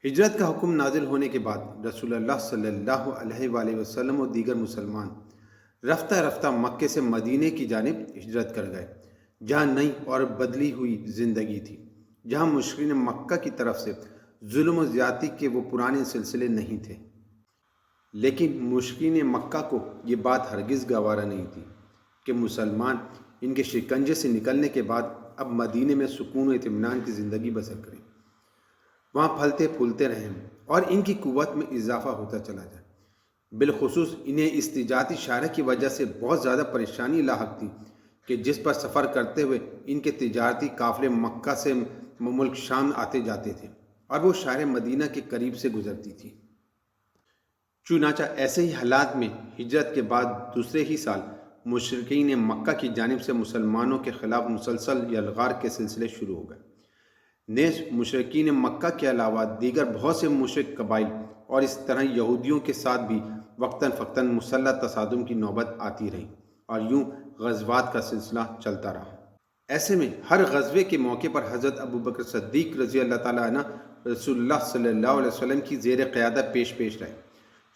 ہجرت کا حکم نازل ہونے کے بعد رسول اللہ صلی اللہ علیہ وآلہ وسلم اور دیگر مسلمان رفتہ رفتہ مکے سے مدینے کی جانب ہجرت کر گئے، جہاں نئی اور بدلی ہوئی زندگی تھی، جہاں مشرکین مکہ کی طرف سے ظلم و زیادتی کے وہ پرانے سلسلے نہیں تھے۔ لیکن مشرکین مکہ کو یہ بات ہرگز گوارا نہیں تھی کہ مسلمان ان کے شکنجے سے نکلنے کے بعد اب مدینے میں سکون و اطمینان کی زندگی بسر کریں، وہاں پھلتے پھولتے رہیں اور ان کی قوت میں اضافہ ہوتا چلا جائے۔ بالخصوص انہیں اس تجارتی شاہراہ کی وجہ سے بہت زیادہ پریشانی لاحق تھی کہ جس پر سفر کرتے ہوئے ان کے تجارتی قافلے مکہ سے ملک شام آتے جاتے تھے اور وہ شہر مدینہ کے قریب سے گزرتی تھی۔ چنانچہ ایسے ہی حالات میں ہجرت کے بعد دوسرے ہی سال مشرکین مکہ کی جانب سے مسلمانوں کے خلاف مسلسل یلغار کے سلسلے شروع ہو گئے۔ نیز مشرکین مکہ کے علاوہ دیگر بہت سے مشرک قبائل اور اس طرح یہودیوں کے ساتھ بھی وقتاً فوقتاً مسلح تصادم کی نوبت آتی رہی اور یوں غزوات کا سلسلہ چلتا رہا۔ ایسے میں ہر غزوے کے موقع پر حضرت ابوبکر صدیق رضی اللہ تعالیٰ عنہ رسول اللہ صلی اللہ علیہ وسلم کی زیر قیادت پیش رہے۔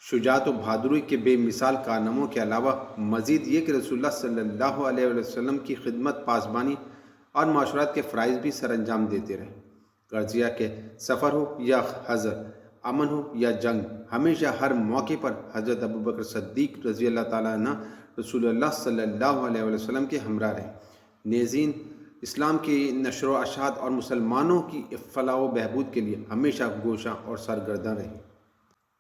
شجاعت و بہادری کے بے مثال کارناموں کے علاوہ مزید یہ کہ رسول اللہ صلی اللہ علیہ وسلم کی خدمت، پاسبانی اور معاشرت کے فرائض بھی سر انجام دیتے رہے۔ غزیہ کے سفر ہو یا حضر، امن ہو یا جنگ، ہمیشہ ہر موقع پر حضرت ابوبکر صدیق رضی اللہ تعالیٰ عنہ رسول اللہ صلی اللہ علیہ وسلم کے ہمراہ رہے۔ نیزین اسلام کی نشر و اشاعت اور مسلمانوں کی فلاح و بہبود کے لیے ہمیشہ گوشاں اور سرگرداں رہے۔